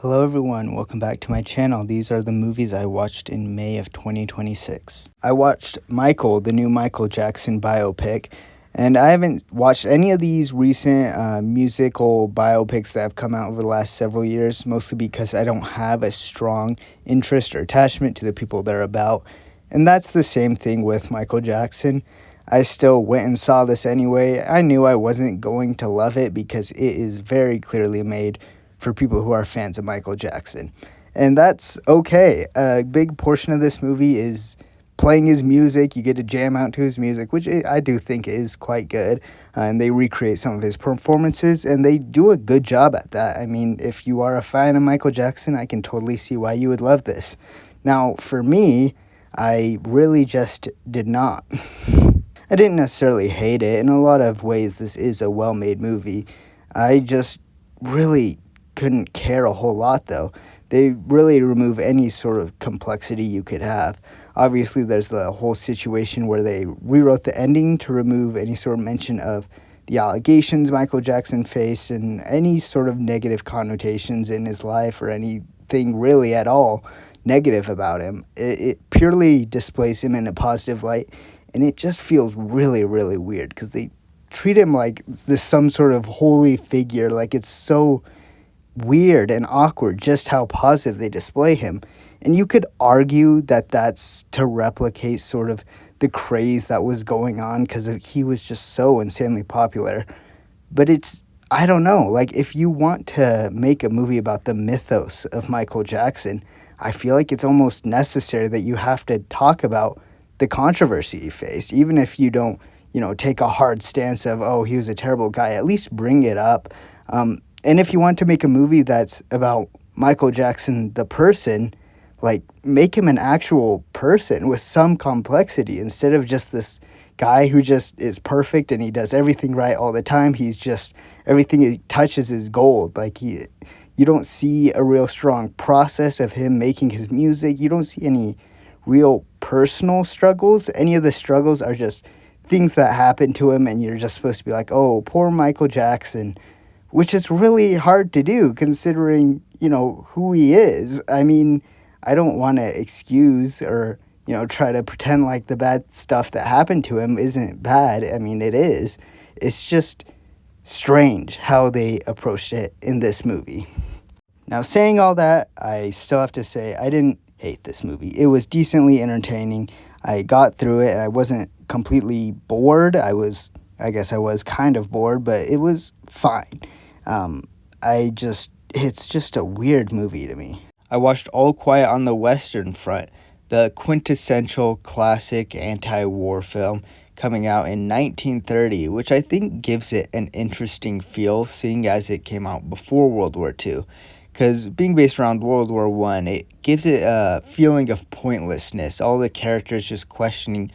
Hello everyone, welcome back to my channel. These are the movies I watched in May of 2026. I watched Michael, the new Michael Jackson biopic, and I haven't watched any of these recent musical biopics that have come out over the last several years, mostly because I don't have a strong interest or attachment to the people they're about. And that's the same thing with Michael Jackson. I still went and saw this anyway. I knew I wasn't going to love it because it is very clearly made for people who are fans of Michael Jackson. And that's okay. A big portion of this movie is playing his music. You get to jam out to his music, which I do think is quite good. And they recreate some of his performances, and they do a good job at that. I mean, if you are a fan of Michael Jackson, I can totally see why you would love this. Now, for me, I really just did not. I didn't necessarily hate it. In a lot of ways, this is a well-made movie. I just really couldn't care a whole lot, though. They really remove any sort of complexity you could have. Obviously, there's the whole situation where they rewrote the ending to remove any sort of mention of the allegations Michael Jackson faced and any sort of negative connotations in his life or anything really at all negative about him. It purely displays him in a positive light, and it just feels really, really weird because they treat him like this some sort of holy figure. Like, it's so weird and awkward just how positive they display him. And you could argue that that's to replicate sort of the craze that was going on because he was just so insanely popular. But I don't know, like, if you want to make a movie about the mythos of Michael Jackson, I feel like it's almost necessary that you have to talk about the controversy he faced. Even if you don't, take a hard stance of, oh, he was a terrible guy, at least bring it up. And if you want to make a movie that's about Michael Jackson, the person, like, make him an actual person with some complexity instead of just this guy who just is perfect and he does everything right all the time. He's just, everything he touches is gold. Like, you don't see a real strong process of him making his music. You don't see any real personal struggles. Any of the struggles are just things that happen to him, and you're just supposed to be like, oh, poor Michael Jackson, which is really hard to do considering, who he is. I mean, I don't want to excuse or, try to pretend like the bad stuff that happened to him isn't bad. I mean, it is. It's just strange how they approached it in this movie. Now, saying all that, I still have to say I didn't hate this movie. It was decently entertaining. I got through it and I wasn't completely bored. I guess I was kind of bored, but it was fine. It's just a weird movie to me. I watched All Quiet on the Western Front, the quintessential classic anti-war film coming out in 1930, which I think gives it an interesting feel, seeing as it came out before World War II. Because being based around World War I, it gives it a feeling of pointlessness. All the characters just questioning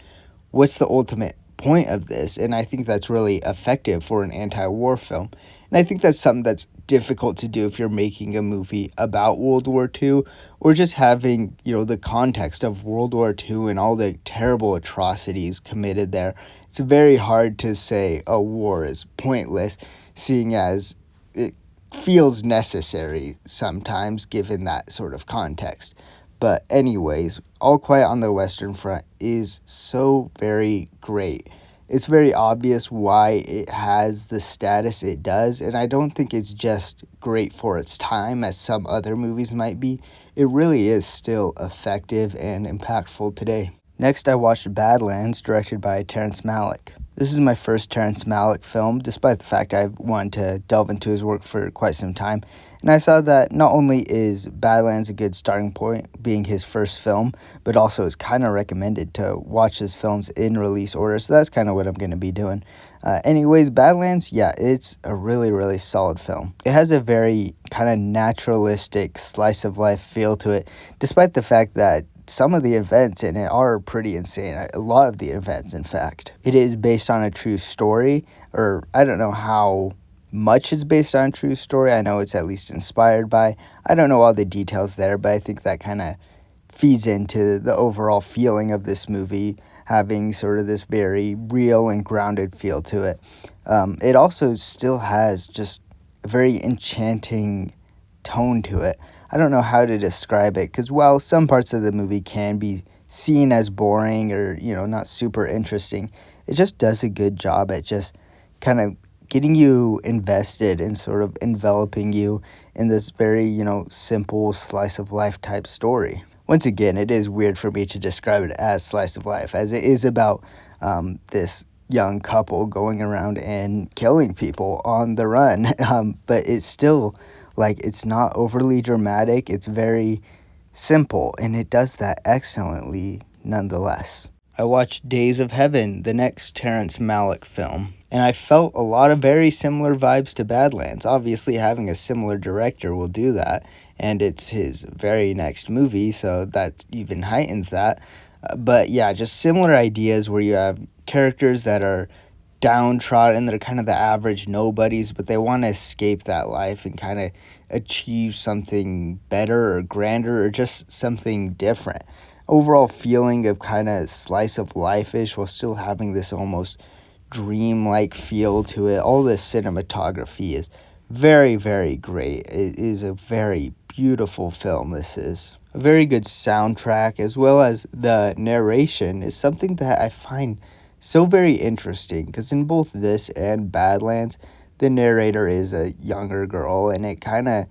what's the ultimate point of this, and I think that's really effective for an anti-war film. And I think that's something that's difficult to do if you're making a movie about World War II or just having, the context of World War II and all the terrible atrocities committed there. It's very hard to say a war is pointless, seeing as it feels necessary sometimes given that sort of context. But anyways, All Quiet on the Western Front is so very great. It's very obvious why it has the status it does, and I don't think it's just great for its time as some other movies might be. It really is still effective and impactful today. Next, I watched Badlands, directed by Terrence Malick. This is my first Terrence Malick film, despite the fact I've wanted to delve into his work for quite some time. And I saw that not only is Badlands a good starting point, being his first film, but also is kind of recommended to watch his films in release order. So that's kind of what I'm going to be doing. Anyways, Badlands, yeah, it's a really, really solid film. It has a very kind of naturalistic slice of life feel to it, despite the fact that some of the events in it are pretty insane. A lot of the events, in fact. It is based on a true story, or I don't know how much is based on a true story. I know it's at least inspired by. I don't know all the details there, but I think that kind of feeds into the overall feeling of this movie, having sort of this very real and grounded feel to it. It also still has just a very enchanting tone to it. I don't know how to describe it, because while some parts of the movie can be seen as boring or, not super interesting, it just does a good job at just kind of getting you invested and sort of enveloping you in this very, simple slice of life type story. Once again, it is weird for me to describe it as slice of life, as it is about this young couple going around and killing people on the run. But it's still, it's not overly dramatic. It's very simple, and it does that excellently nonetheless. I watched Days of Heaven, the next Terrence Malick film, and I felt a lot of very similar vibes to Badlands. Obviously, having a similar director will do that, and it's his very next movie, so that even heightens that. But yeah, just similar ideas where you have characters that are downtrodden, they're kind of the average nobodies, but they want to escape that life and kind of achieve something better or grander or just something different. Overall feeling of kind of slice of life-ish while still having this almost dream-like feel to it. All the cinematography is very, very great. It is a very beautiful film, this is. A very good soundtrack, as well as the narration, is something that I find so very interesting, because in both this and Badlands, the narrator is a younger girl, and it kind of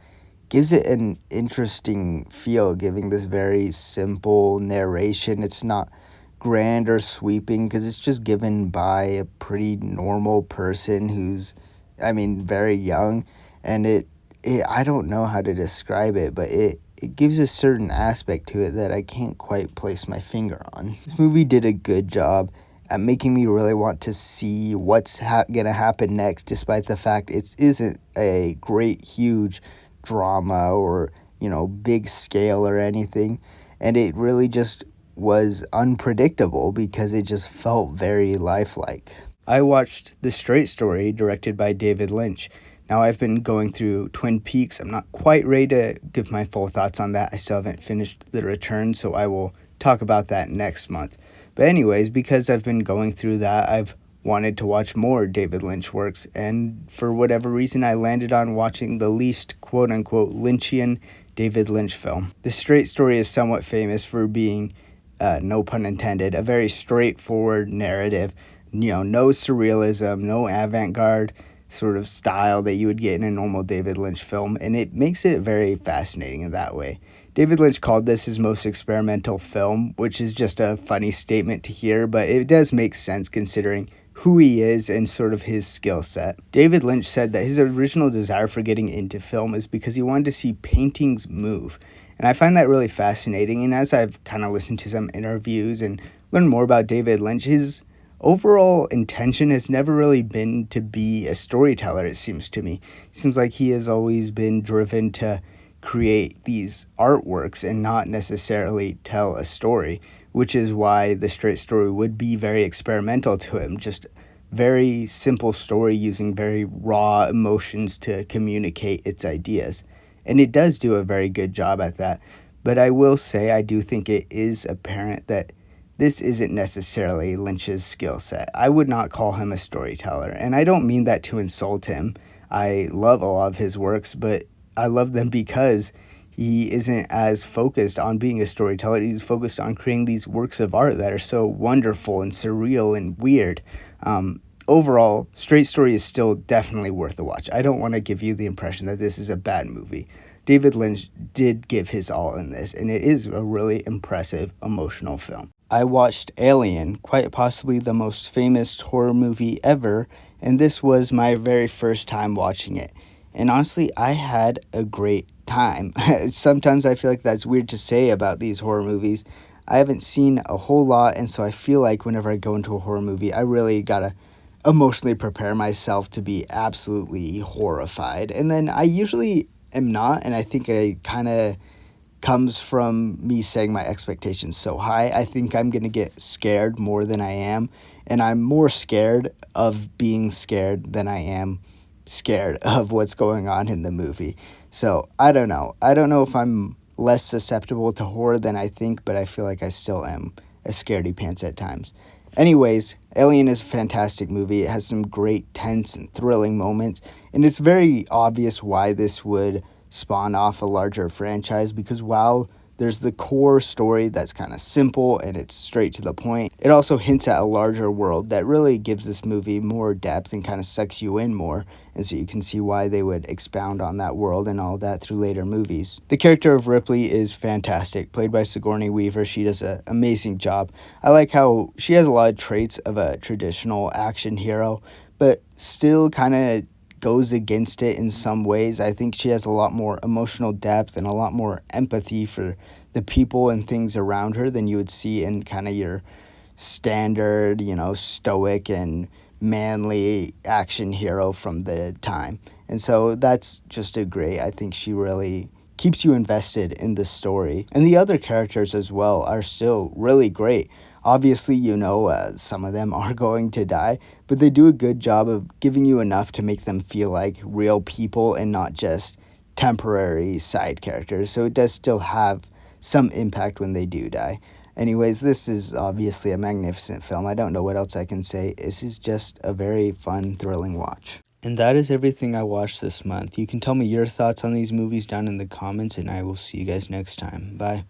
gives it an interesting feel, giving this very simple narration. It's not grand or sweeping, because it's just given by a pretty normal person who's, very young, and it I don't know how to describe it, but it gives a certain aspect to it that I can't quite place my finger on. This movie did a good job at making me really want to see what's gonna happen next, despite the fact it isn't a great, huge drama or, big scale or anything. And it really just was unpredictable because it just felt very lifelike. I watched The Straight Story, directed by David Lynch. Now, I've been going through Twin Peaks. I'm not quite ready to give my full thoughts on that. I still haven't finished The Return, so I will talk about that next month. But anyways, because I've been going through that, I've wanted to watch more David Lynch works, and for whatever reason, I landed on watching the least quote-unquote Lynchian David Lynch film. The Straight Story is somewhat famous for being, no pun intended, a very straightforward narrative. No surrealism, no avant-garde sort of style that you would get in a normal David Lynch film, and it makes it very fascinating in that way. David Lynch called this his most experimental film, which is just a funny statement to hear, but it does make sense considering who he is and sort of his skill set. David Lynch said that his original desire for getting into film is because he wanted to see paintings move. And I find that really fascinating, and as I've kind of listened to some interviews and learned more about David Lynch, his overall intention has never really been to be a storyteller, it seems to me. It seems like he has always been driven to create these artworks and not necessarily tell a story, which is why The Straight Story would be very experimental to him. Just very simple story using very raw emotions to communicate its ideas. And it does do a very good job at that. But I will say I do think it is apparent that this isn't necessarily Lynch's skill set. I would not call him a storyteller, and I don't mean that to insult him. I love a lot of his works, but I love them because he isn't as focused on being a storyteller. He's focused on creating these works of art that are so wonderful and surreal and weird. Overall, Straight Story is still definitely worth a watch. I don't want to give you the impression that this is a bad movie. David Lynch did give his all in this, and it is a really impressive, emotional film. I watched Alien, quite possibly the most famous horror movie ever, and this was my very first time watching it. And honestly, I had a great time. Sometimes I feel like that's weird to say about these horror movies. I haven't seen a whole lot, and so I feel like whenever I go into a horror movie, I really gotta emotionally prepare myself to be absolutely horrified. And then I usually am not, and I think I kind of comes from me setting my expectations so high. I think I'm going to get scared more than I am, and I'm more scared of being scared than I am scared of what's going on in the movie. So I don't know. I don't know if I'm less susceptible to horror than I think, but I feel like I still am a scaredy pants at times. Anyways, Alien is a fantastic movie. It has some great tense and thrilling moments, and it's very obvious why this would spawn off a larger franchise, because while there's the core story that's kind of simple and it's straight to the point, it also hints at a larger world that really gives this movie more depth and kind of sucks you in more. And so you can see why they would expound on that world and all that through later movies. The character of Ripley is fantastic, played by Sigourney Weaver. She does an amazing job. I like how she has a lot of traits of a traditional action hero, but still kind of goes against it in some ways. I think she has a lot more emotional depth and a lot more empathy for the people and things around her than you would see in kind of your standard, stoic and manly action hero from the time. And so that's just I think she really keeps you invested in the story. And the other characters as well are still really great. Obviously, some of them are going to die, but they do a good job of giving you enough to make them feel like real people and not just temporary side characters. So it does still have some impact when they do die. Anyways, this is obviously a magnificent film. I don't know what else I can say. This is just a very fun, thrilling watch. And that is everything I watched this month. You can tell me your thoughts on these movies down in the comments, and I will see you guys next time. Bye.